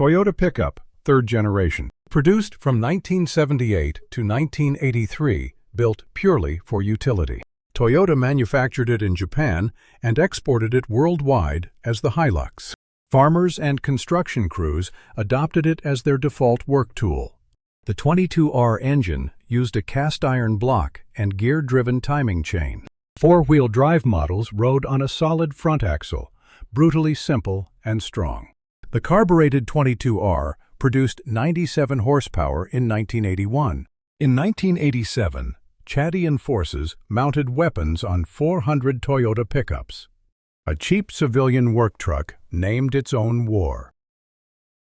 Toyota P'up, third generation. Produced from 1978 to 1983, built purely for utility. Toyota manufactured it in Japan and exported it worldwide as the Hilux. Farmers and construction crews adopted it as their default work tool. The 22R engine used a cast-iron block and gear-driven timing chain. Four-wheel drive models rode on a solid front axle, brutally simple and strong. The carbureted 22R produced 97 horsepower in 1981. In 1987, Chadian forces mounted weapons on 400 Toyota pickups. A cheap civilian work truck named its own war.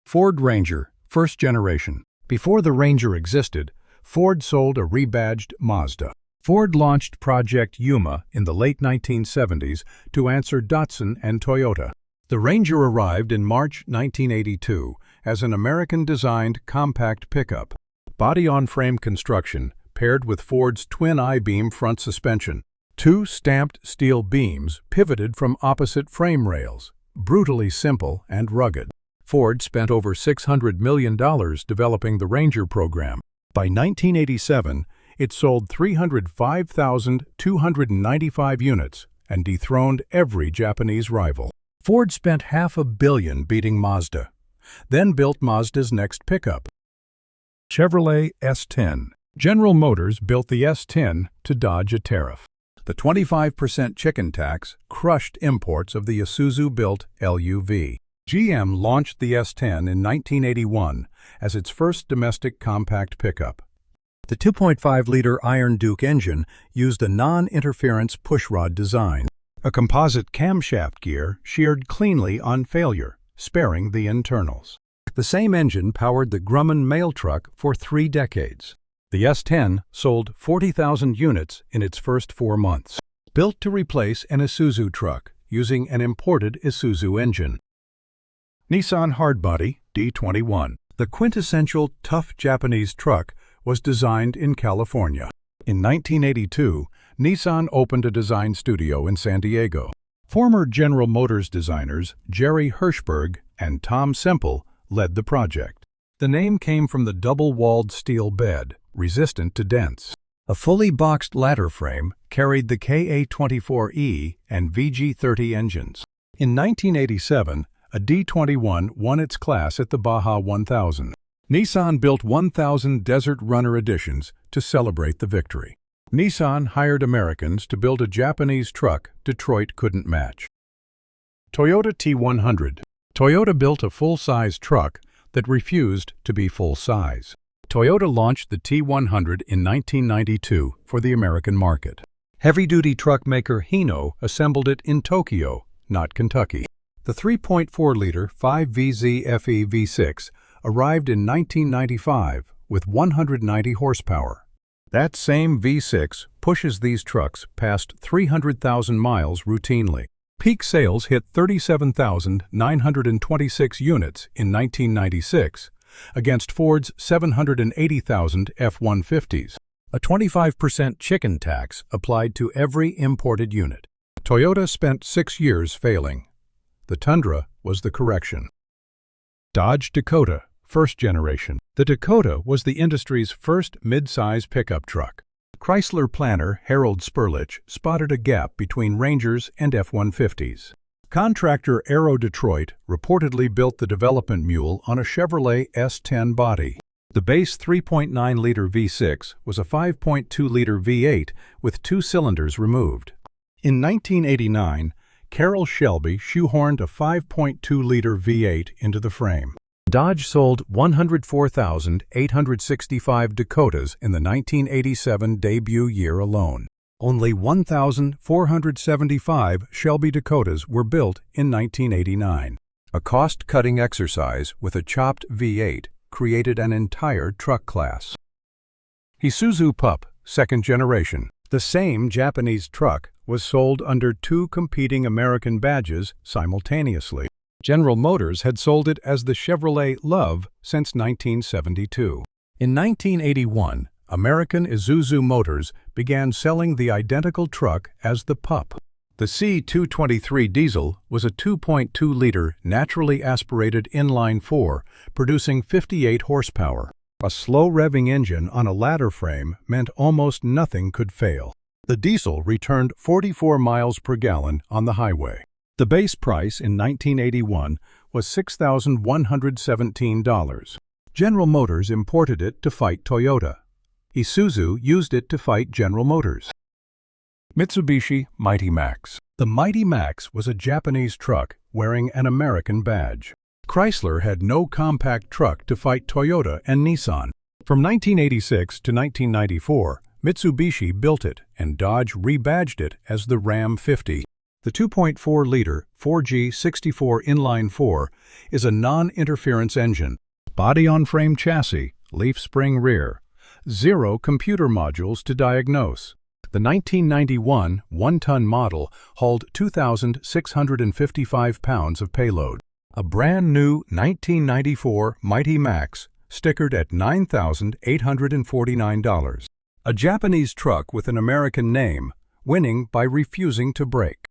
Ford Ranger, first generation. Before the Ranger existed, Ford sold a rebadged Mazda. Ford launched Project Yuma in the late 1970s to answer Datsun and Toyota. The Ranger arrived in March 1982 as an American-designed compact pickup. Body-on-frame construction paired with Ford's twin I-beam front suspension. Two stamped steel beams pivoted from opposite frame rails, brutally simple and rugged. Ford spent over $600 million developing the Ranger program. By 1987, it sold 305,295 units and dethroned every Japanese rival. Ford spent $500 million beating Mazda, then built Mazda's next pickup. Chevrolet S10. General Motors built the S10 to dodge a tariff. The 25% chicken tax crushed imports of the Isuzu-built LUV. GM launched the S10 in 1981 as its first domestic compact pickup. The 2.5-liter Iron Duke engine used a non-interference pushrod design. A composite camshaft gear sheared cleanly on failure, sparing the internals. The same engine powered the Grumman mail truck for 3 decades. The S10 sold 40,000 units in its first 4 months. Built to replace an Isuzu truck using an imported Isuzu engine. Nissan Hardbody D21. The quintessential tough Japanese truck was designed in California. In 1982, Nissan opened a design studio in San Diego. Former General Motors designers Jerry Hirschberg and Tom Semple led the project. The name came from the double-walled steel bed, resistant to dents. A fully boxed ladder frame carried the KA-24E and VG-30 engines. In 1987, a D21 won its class at the Baja 1000. Nissan built 1,000 Desert Runner editions to celebrate the victory. Nissan hired Americans to build a Japanese truck Detroit couldn't match. Toyota T100. Toyota built a full-size truck that refused to be full-size. Toyota launched the T100 in 1992 for the American market. Heavy-duty truck maker Hino assembled it in Tokyo, not Kentucky. The 3.4-liter 5VZ FE V6 arrived in 1995 with 190 horsepower. That same V6 pushes these trucks past 300,000 miles routinely. Peak sales hit 37,926 units in 1996 against Ford's 780,000 F-150s. A 25% chicken tax applied to every imported unit. Toyota spent 6 years failing. The Tundra was the correction. Dodge Dakota, first generation. The Dakota was the industry's first mid-size pickup truck. Chrysler planner Harold Sperlich spotted a gap between Rangers and F-150s. Contractor Aero Detroit reportedly built the development mule on a Chevrolet S10 body. The base 3.9-liter V6 was a 5.2-liter V8 with 2 cylinders removed. In 1989, Carroll Shelby shoehorned a 5.2-liter V8 into the frame. Dodge sold 104,865 Dakotas in the 1987 debut year alone. Only 1,475 Shelby Dakotas were built in 1989. A cost-cutting exercise with a chopped V8 created an entire truck class. Isuzu P'up, second generation. The same Japanese truck was sold under 2 competing American badges simultaneously. General Motors had sold it as the Chevrolet Love since 1972. In 1981, American Isuzu Motors began selling the identical truck as the P'up. The C223 diesel was a 2.2-liter naturally aspirated inline-4, producing 58 horsepower. A slow-revving engine on a ladder frame meant almost nothing could fail. The diesel returned 44 miles per gallon on the highway. The base price in 1981 was $6,117. General Motors imported it to fight Toyota. Isuzu used it to fight General Motors. Mitsubishi Mighty Max. The Mighty Max was a Japanese truck wearing an American badge. Chrysler had no compact truck to fight Toyota and Nissan. From 1986 to 1994, Mitsubishi built it and Dodge rebadged it as the Ram 50. The 2.4-liter 4G64 inline-4 is a non-interference engine. Body-on-frame chassis, leaf spring rear. 0 computer modules to diagnose. The 1991 one-ton model hauled 2,655 pounds of payload. A brand new 1994 Mighty Max stickered at $9,849. A Japanese truck with an American name, winning by refusing to brake.